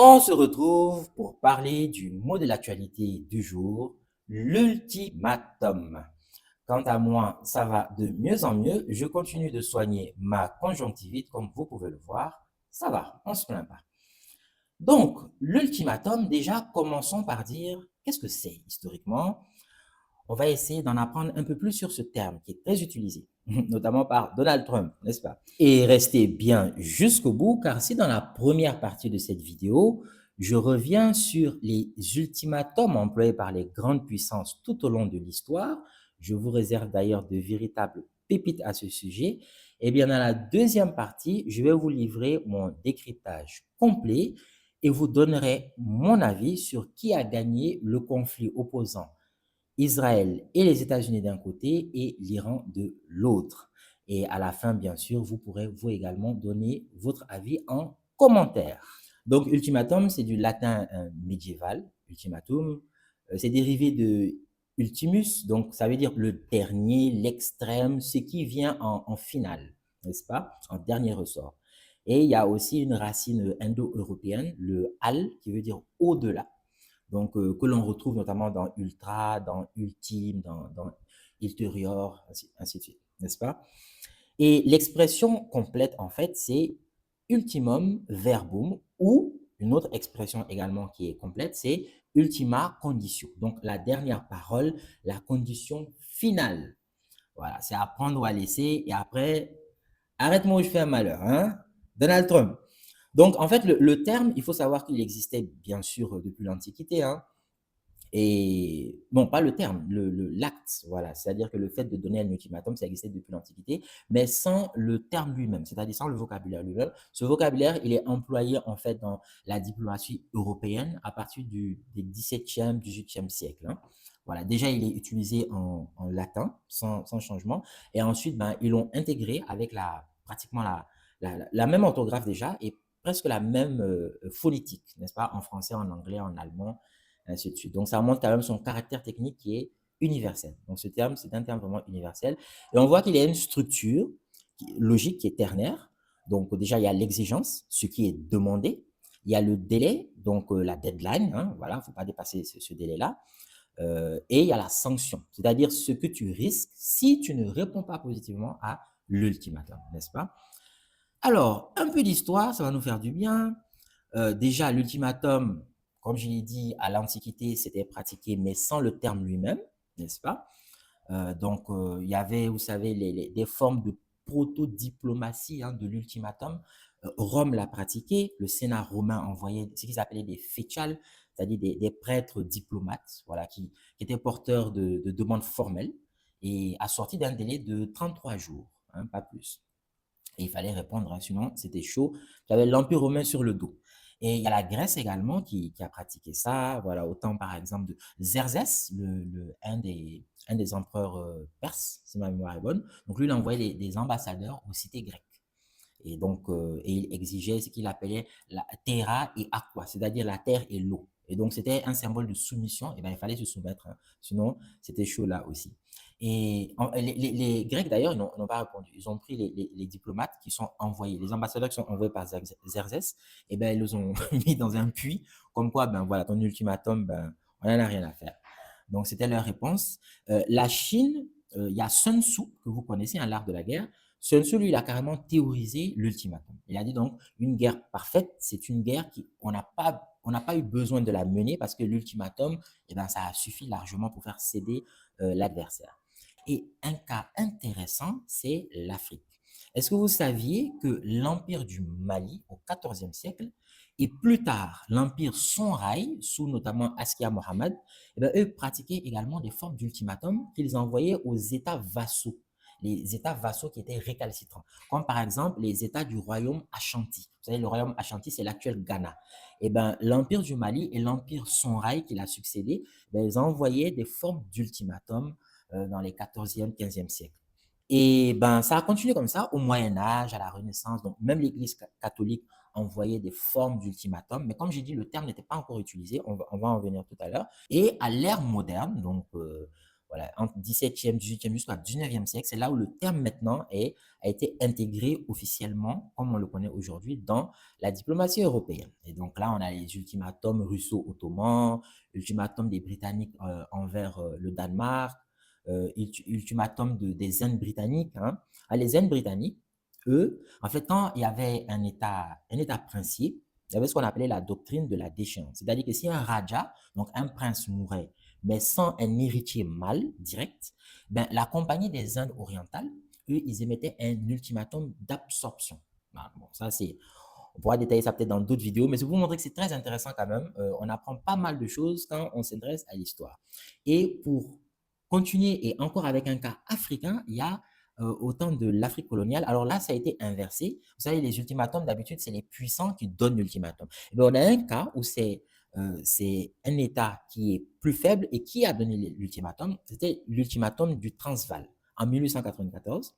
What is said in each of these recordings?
On se retrouve pour parler du mot de l'actualité du jour, l'ultimatum. Quant à moi, ça va de mieux en mieux. Je continue de soigner ma conjonctivite, comme vous pouvez le voir. Ça va, on se plaint pas. Donc, l'ultimatum, déjà, commençons par dire qu'est-ce que c'est historiquement. On va essayer d'en apprendre un peu plus sur ce terme qui est très utilisé, notamment par Donald Trump, n'est-ce pas? Et restez bien jusqu'au bout, car si dans la première partie de cette vidéo, je reviens sur les ultimatums employés par les grandes puissances tout au long de l'histoire, je vous réserve d'ailleurs de véritables pépites à ce sujet, et bien dans la deuxième partie, je vais vous livrer mon décryptage complet et vous donnerai mon avis sur qui a gagné le conflit opposant Israël et les États-Unis d'un côté et l'Iran de l'autre. Et à la fin, bien sûr, vous pourrez vous également donner votre avis en commentaire. Donc, ultimatum, c'est du latin médiéval, ultimatum. C'est dérivé de ultimus, donc ça veut dire le dernier, l'extrême, ce qui vient en finale, n'est-ce pas? En dernier ressort. Et il y a aussi une racine indo-européenne, le al, qui veut dire au-delà. Donc, que l'on retrouve notamment dans Ultra, dans Ultime, dans Ulterior, ainsi de suite, n'est-ce pas? Et l'expression complète, en fait, c'est ultimum verbum ou une autre expression également qui est complète, c'est ultima conditio. Donc, la dernière parole, la condition finale. Voilà, c'est à prendre ou à laisser. Et après, arrête-moi où je fais un malheur, hein? Donald Trump. Donc, en fait, le terme, il faut savoir qu'il existait bien sûr depuis l'Antiquité, hein. Et bon, pas le terme, l'acte, voilà. C'est-à-dire que le fait de donner un ultimatum, ça existait depuis l'Antiquité, mais sans le terme lui-même, c'est-à-dire sans le vocabulaire lui-même. Ce vocabulaire, il est employé en fait dans la diplomatie européenne à partir des 17e, 18e siècle, hein. Voilà, déjà, il est utilisé en latin, sans changement. Et ensuite, ben, ils l'ont intégré avec pratiquement la même orthographe déjà et presque la même phonétique, n'est-ce pas, en français, en anglais, en allemand, ainsi de suite. Donc, ça montre quand même son caractère technique qui est universel. Donc, ce terme, c'est un terme vraiment universel. Et on voit qu'il y a une structure logique qui est ternaire. Donc, déjà, il y a l'exigence, ce qui est demandé. Il y a le délai, donc la deadline, hein, voilà, il ne faut pas dépasser ce délai-là. Et il y a la sanction, c'est-à-dire ce que tu risques si tu ne réponds pas positivement à l'ultimatum, n'est-ce pas? Alors, un peu d'histoire, ça va nous faire du bien. Déjà, l'ultimatum, comme je l'ai dit, à l'Antiquité, c'était pratiqué, mais sans le terme lui-même, n'est-ce pas? Donc, il y avait, vous savez, des formes de proto-diplomatie, hein, de l'ultimatum. Rome l'a pratiqué, le Sénat romain envoyait ce qu'ils appelaient des fétiales, c'est-à-dire des prêtres diplomates, voilà, qui étaient porteurs de demandes formelles et assortis d'un délai de 33 jours, hein, pas plus. Et il fallait répondre, hein, sinon c'était chaud. J'avais l'Empire romain sur le dos. Et il y a la Grèce également qui a pratiqué ça. Voilà, autant par exemple de Xerxès, un des empereurs perses, si ma mémoire est bonne. Donc lui, il envoyait des ambassadeurs aux cités grecques. Et donc, il exigeait ce qu'il appelait la terra et aqua, c'est-à-dire la terre et l'eau. Et donc, c'était un symbole de soumission. Et ben, il fallait se soumettre, hein. Sinon, c'était chaud là aussi. Et les Grecs, d'ailleurs, ils n'ont pas répondu. Ils ont pris les diplomates qui sont envoyés, les ambassadeurs qui sont envoyés par Xerxès, et ben, ils les ont mis dans un puits, comme quoi, ben voilà, ton ultimatum, ben, on n'en a rien à faire. Donc, c'était leur réponse. La Chine, il y a Sun Tzu, que vous connaissez, un l'art de la guerre. Sun Tzu, lui, il a carrément théorisé l'ultimatum. Il a dit donc, une guerre parfaite, c'est une guerre qui, on n'a pas eu besoin de la mener parce que l'ultimatum, eh ben, ça a suffi largement pour faire céder l'adversaire. Et un cas intéressant, c'est l'Afrique. Est-ce que vous saviez que l'empire du Mali au XIVe siècle et plus tard l'empire Songhai, sous notamment Askia Mohammed, eh bien, eux pratiquaient également des formes d'ultimatum qu'ils envoyaient aux États vassaux, les États vassaux qui étaient récalcitrants, comme par exemple les États du royaume Ashanti. Vous savez, le royaume Ashanti, c'est l'actuel Ghana. Et ben, l'empire du Mali et l'empire Songhai qui l'a succédé, ben, ils envoyaient des formes d'ultimatum dans les 14e, 15e siècles. Et ben, ça a continué comme ça au Moyen Âge, à la Renaissance. Donc, même l'Église catholique envoyait des formes d'ultimatum. Mais comme j'ai dit, le terme n'était pas encore utilisé. On va en venir tout à l'heure. Et à l'ère moderne, donc voilà, entre 17e, 18e jusqu'à 19e siècle, c'est là où le terme maintenant a été intégré officiellement, comme on le connaît aujourd'hui, dans la diplomatie européenne. Et donc là, on a les ultimatums russo-ottomans, ultimatum des Britanniques envers le Danemark, ultimatum des Indes britanniques. Hein. Les Indes britanniques, eux, en fait, quand il y avait un état princier, il y avait ce qu'on appelait la doctrine de la déchéance. C'est-à-dire que si un raja, donc un prince mourait, mais sans un héritier mâle direct, ben, la Compagnie des Indes orientales, eux, ils émettaient un ultimatum d'absorption. Bon, ça, c'est, on pourra détailler ça peut-être dans d'autres vidéos, mais c'est pour vous montrer que c'est très intéressant quand même. On apprend pas mal de choses quand on s'intéresse à l'histoire. Et pour continuer, et encore avec un cas africain, il y a au temps de l'Afrique coloniale. Alors là, ça a été inversé. Vous savez, les ultimatums, d'habitude, c'est les puissants qui donnent l'ultimatum. On a un cas où c'est un État qui est plus faible et qui a donné l'ultimatum. C'était l'ultimatum du Transvaal en 1894.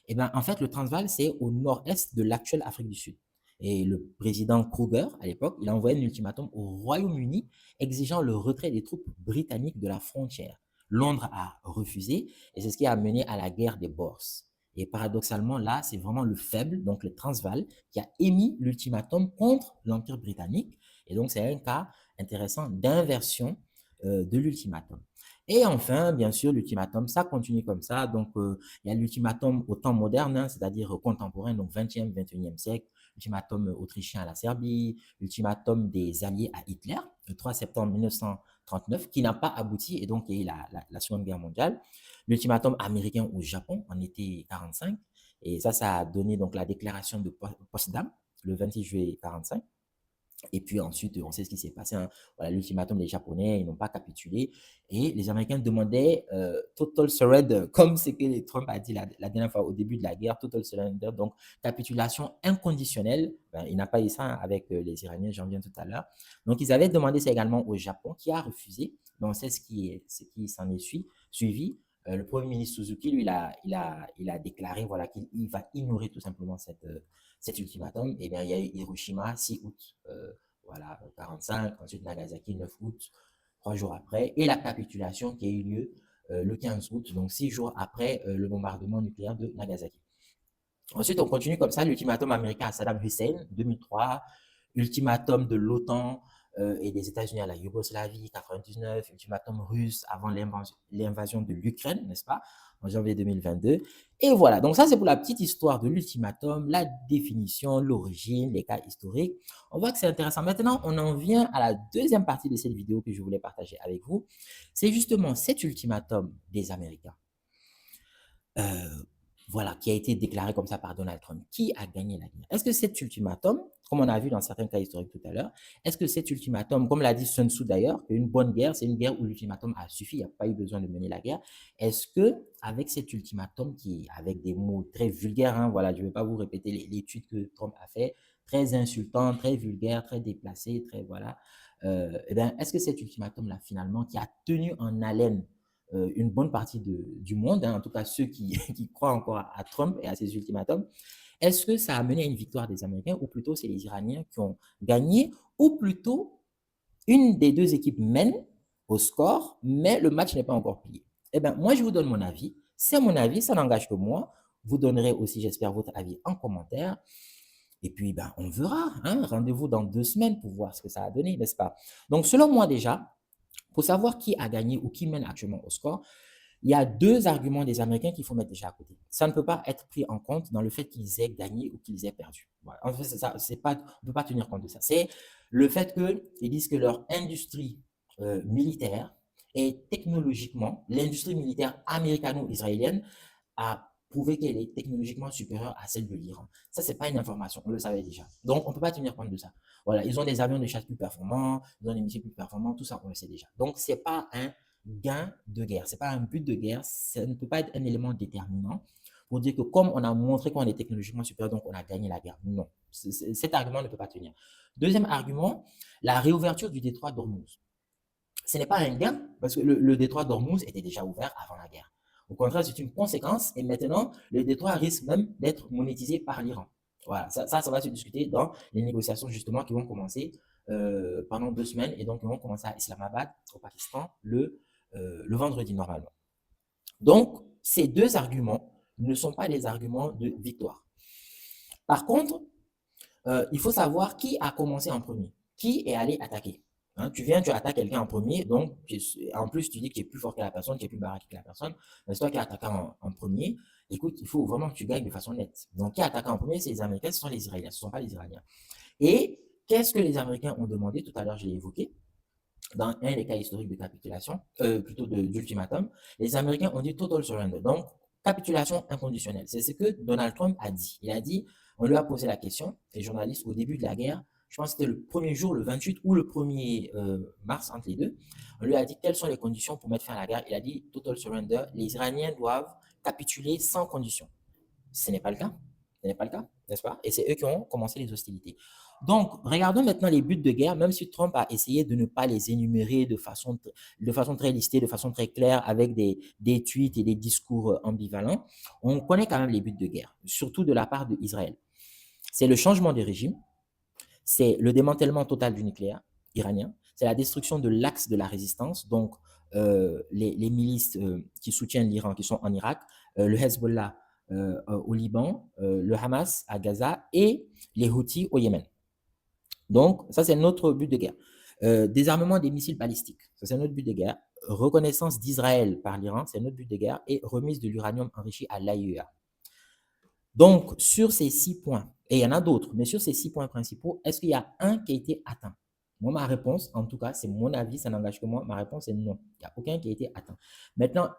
Et bien, en fait, le Transvaal, c'est au nord-est de l'actuelle Afrique du Sud. Et le président Kruger, à l'époque, il a envoyé un ultimatum au Royaume-Uni exigeant le retrait des troupes britanniques de la frontière. Londres a refusé et c'est ce qui a mené à la guerre des Boers. Et paradoxalement, là, c'est vraiment le faible, donc le Transvaal, qui a émis l'ultimatum contre l'Empire britannique. Et donc, c'est un cas intéressant d'inversion de l'ultimatum. Et enfin, bien sûr, l'ultimatum, ça continue comme ça. Donc, il y a l'ultimatum au temps moderne, hein, c'est-à-dire contemporain, donc 20e, 21e siècle, l'ultimatum autrichien à la Serbie, l'ultimatum des alliés à Hitler, le 3 septembre 1939, qui n'a pas abouti, et donc il y a eu la Seconde Guerre mondiale, l'ultimatum américain au Japon en été 45, et ça a donné donc la déclaration de Potsdam, le 26 juillet 45. Et puis ensuite, on sait ce qui s'est passé. Hein. Voilà, l'ultimatum des Japonais, ils n'ont pas capitulé. Et les Américains demandaient total surrender, comme ce que Trump a dit la dernière fois au début de la guerre, total surrender, donc capitulation inconditionnelle. Ben, il n'a pas eu ça avec les Iraniens, j'en viens tout à l'heure. Donc, ils avaient demandé ça également au Japon, qui a refusé. Donc, on sait ce qui s'en est suivi. Le Premier ministre Suzuki, lui, il a déclaré voilà, qu'il va ignorer tout simplement cet ultimatum. Et bien, il y a eu Hiroshima, 6 août, voilà, 45, ensuite Nagasaki, 9 août, 3 jours après, et la capitulation qui a eu lieu le 15 août, donc 6 jours après le bombardement nucléaire de Nagasaki. Ensuite, on continue comme ça, l'ultimatum américain à Saddam Hussein, 2003, ultimatum de l'OTAN et des États-Unis à la Yougoslavie, 99, ultimatum russe avant l'invasion de l'Ukraine, n'est-ce pas, en janvier 2022. Et voilà, donc ça c'est pour la petite histoire de l'ultimatum, la définition, l'origine, les cas historiques. On voit que c'est intéressant. Maintenant, on en vient à la deuxième partie de cette vidéo que je voulais partager avec vous. C'est justement cet ultimatum des Américains. Voilà, qui a été déclaré comme ça par Donald Trump. Qui a gagné la guerre? Est-ce que cet ultimatum, comme on a vu dans certains cas historiques tout à l'heure, est-ce que cet ultimatum, comme l'a dit Sun Tzu d'ailleurs, qu'une bonne guerre, c'est une guerre où l'ultimatum a suffi, il n'y a pas eu besoin de mener la guerre. Est-ce que avec cet ultimatum, qui, avec des mots très vulgaires, hein, voilà, je ne vais pas vous répéter l'étude que Trump a fait, très insultant, très vulgaire, très déplacé, très voilà, eh bien, est-ce que cet ultimatum-là, finalement, qui a tenu en haleine une bonne partie du monde, hein, en tout cas ceux qui, qui croient encore à Trump et à ses ultimatums, est-ce que ça a mené à une victoire des Américains ou plutôt c'est les Iraniens qui ont gagné ou plutôt une des deux équipes mène au score, mais le match n'est pas encore plié? Eh bien, moi, je vous donne mon avis. C'est mon avis, ça n'engage que moi. Vous donnerez aussi, j'espère, votre avis en commentaire. Et puis, ben, on verra. Hein? Rendez-vous dans 2 semaines pour voir ce que ça a donné, n'est-ce pas? Donc, selon moi déjà, pour savoir qui a gagné ou qui mène actuellement au score, il y a deux arguments des Américains qu'il faut mettre déjà à côté. Ça ne peut pas être pris en compte dans le fait qu'ils aient gagné ou qu'ils aient perdu. Voilà. En fait, ça, pas, on ne peut pas tenir compte de ça. C'est le fait qu'ils disent que leur industrie militaire est technologiquement, l'industrie militaire américano-israélienne a prouvé qu'elle est technologiquement supérieure à celle de l'Iran. Ça, c'est pas une information, on le savait déjà. Donc, on ne peut pas tenir compte de ça. Voilà, ils ont des avions de chasse plus performants, ils ont des missiles plus performants, tout ça, on le sait déjà. Donc, c'est pas un gain de guerre, c'est pas un but de guerre, ça ne peut pas être un élément déterminant pour dire que comme on a montré qu'on est technologiquement supérieur, donc on a gagné la guerre. Non, cet argument ne peut pas tenir. Deuxième argument, la réouverture du détroit d'Ormuz. Ce n'est pas un gain, parce que le détroit d'Ormuz était déjà ouvert avant la guerre. Au contraire, c'est une conséquence, et maintenant, le détroit risque même d'être monétisé par l'Iran. Voilà, ça va se discuter dans les négociations justement qui vont commencer pendant 2 semaines, et donc ils vont commencer à Islamabad, au Pakistan, le vendredi normalement. Donc, ces deux arguments ne sont pas des arguments de victoire. Par contre, il faut savoir qui a commencé en premier, qui est allé attaquer. Hein, tu viens, tu attaques quelqu'un en premier, donc en plus tu dis que tu es plus fort que la personne, tu es plus baraque que la personne, mais c'est toi qui as attaqué en premier. Écoute, il faut vraiment que tu gagnes de façon nette. Donc, qui a attaqué en premier, c'est les Américains, ce sont les Israéliens, ce ne sont pas les Iraniens. Et qu'est-ce que les Américains ont demandé? Tout à l'heure, je l'ai évoqué. Dans un des cas historiques de capitulation, plutôt d'ultimatum, les Américains ont dit total surrender. Donc, capitulation inconditionnelle. C'est ce que Donald Trump a dit. Il a dit, on lui a posé la question, les journalistes, au début de la guerre, je pense que c'était le premier jour, le 28 ou le 1er mars, entre les deux, on lui a dit quelles sont les conditions pour mettre fin à la guerre. Il a dit total surrender. Les Iraniens doivent capituler sans condition. Ce n'est pas le cas. Ce n'est pas le cas, n'est-ce pas? Et c'est eux qui ont commencé les hostilités. Donc, regardons maintenant les buts de guerre, même si Trump a essayé de ne pas les énumérer de façon très listée, de façon très claire, avec des tweets et des discours ambivalents. On connaît quand même les buts de guerre, surtout de la part d'Israël. C'est le changement de régime, c'est le démantèlement total du nucléaire iranien, c'est la destruction de l'axe de la résistance, donc les milices qui soutiennent l'Iran, qui sont en Irak, le Hezbollah au Liban, le Hamas à Gaza et les Houthis au Yémen. Donc, ça, c'est notre but de guerre. Désarmement des missiles balistiques, ça, c'est notre but de guerre. Reconnaissance d'Israël par l'Iran, c'est notre but de guerre. Et remise de l'uranium enrichi à l'AIEA. Donc, sur ces 6 points, et il y en a d'autres, mais sur ces 6 points principaux, est-ce qu'il y a un qui a été atteint? Moi, ma réponse, en tout cas, c'est mon avis, ça n'engage que moi, ma réponse est non. Il n'y a aucun qui a été atteint. Maintenant,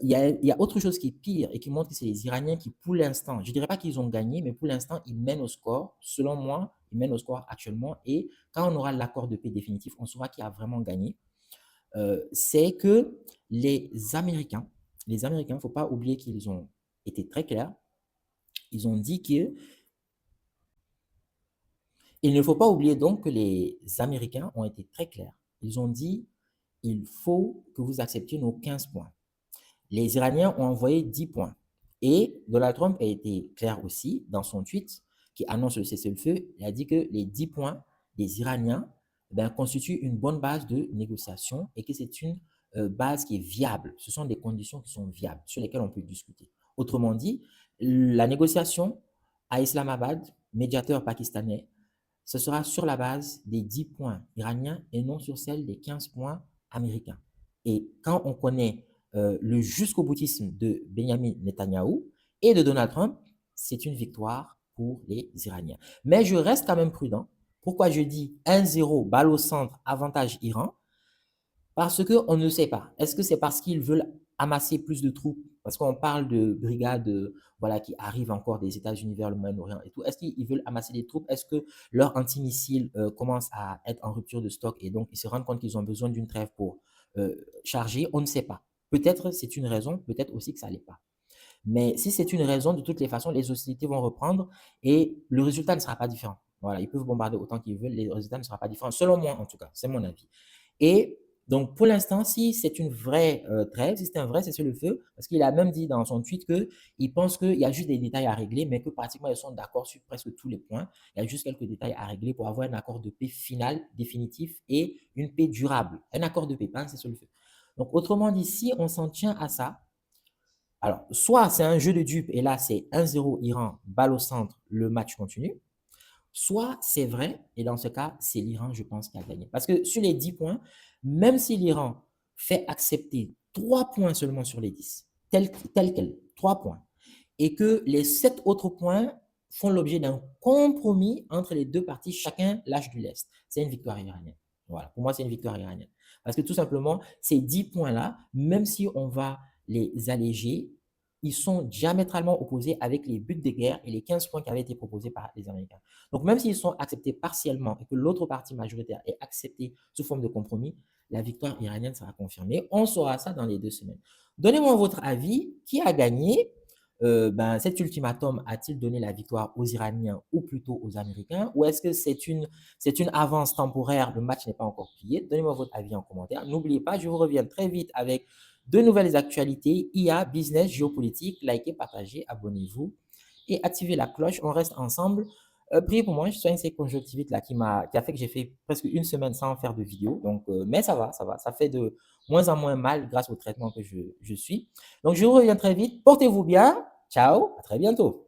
il y a autre chose qui est pire et qui montre que c'est les Iraniens qui, pour l'instant, je ne dirais pas qu'ils ont gagné, mais pour l'instant, ils mènent au score. Selon moi, ils mènent au score actuellement. Et quand on aura l'accord de paix définitif, on saura qui a vraiment gagné. C'est que les Américains, il ne faut pas oublier qu'ils ont été très clairs. Ils ont dit que il ne faut pas oublier donc que les Américains ont été très clairs. Ils ont dit il faut que vous acceptiez nos 15 points. Les Iraniens ont envoyé 10 points. Et Donald Trump a été clair aussi dans son tweet qui annonce le cessez-le-feu. Il a dit que les 10 points des Iraniens constituent une bonne base de négociation et que c'est une base qui est viable. Ce sont des conditions qui sont viables, sur lesquelles on peut discuter. Autrement dit, la négociation à Islamabad, médiateur pakistanais, ce sera sur la base des 10 points iraniens et non sur celle des 15 points américains. Et quand on connaît le jusqu'au boutisme de Benjamin Netanyahou et de Donald Trump, c'est une victoire pour les Iraniens. Mais je reste quand même prudent. Pourquoi je dis 1-0, balle au centre, avantage Iran? Parce qu'on ne sait pas. Est-ce que c'est parce qu'ils veulent amasser plus de troupes? Parce qu'on parle de brigades voilà, qui arrivent encore des États-Unis vers le Moyen-Orient et tout. Est-ce qu'ils veulent amasser des troupes? Est-ce que leur antimissile commence à être en rupture de stock et donc ils se rendent compte qu'ils ont besoin d'une trêve pour charger? On ne sait pas. Peut-être c'est une raison, peut-être aussi que ça l'est pas. Mais si c'est une raison, de toutes les façons, les hostilités vont reprendre et le résultat ne sera pas différent. Voilà, ils peuvent bombarder autant qu'ils veulent, le résultat ne sera pas différent, selon moi en tout cas, c'est mon avis. Et donc, pour l'instant, si c'est une vraie trêve, si c'est un vrai cessez-le-feu, parce qu'il a même dit dans son tweet qu'il pense qu'il y a juste des détails à régler, mais que pratiquement ils sont d'accord sur presque tous les points. Il y a juste quelques détails à régler pour avoir un accord de paix final, définitif et une paix durable. Un accord de paix, pas un cessez-le-feu. Donc, autrement dit, si on s'en tient à ça, alors, soit c'est un jeu de dupes et là, c'est 1-0 Iran, balle au centre, le match continue. Soit c'est vrai, et dans ce cas, c'est l'Iran, je pense, qui a gagné. Parce que sur les 10 points, même si l'Iran fait accepter 3 points seulement sur les 10, tel quel, 3 points, et que les 7 autres points font l'objet d'un compromis entre les deux parties, chacun lâche du lest. C'est une victoire iranienne. Voilà, pour moi, c'est une victoire iranienne. Parce que tout simplement, ces 10 points-là, même si on va les alléger, ils sont diamétralement opposés avec les buts de guerre et les 15 points qui avaient été proposés par les Américains. Donc, même s'ils sont acceptés partiellement et que l'autre partie majoritaire est acceptée sous forme de compromis, la victoire iranienne sera confirmée. On saura ça dans les 2 semaines. Donnez-moi votre avis. Qui a gagné? Cet ultimatum a-t-il donné la victoire aux Iraniens ou plutôt aux Américains? Ou est-ce que c'est une avance temporaire? Le match n'est pas encore plié. Donnez-moi votre avis en commentaire. N'oubliez pas, je vous reviens très vite avec de nouvelles actualités, IA, business, géopolitique. Likez, partagez, abonnez-vous et activez la cloche. On reste ensemble. Priez pour moi, je soigne ces conjonctivites là qui a fait que j'ai fait presque une semaine sans faire de vidéo. Donc, mais ça va, ça fait moins en moins mal grâce au traitement que je suis. Donc, je vous reviens très vite. Portez-vous bien. Ciao, à très bientôt.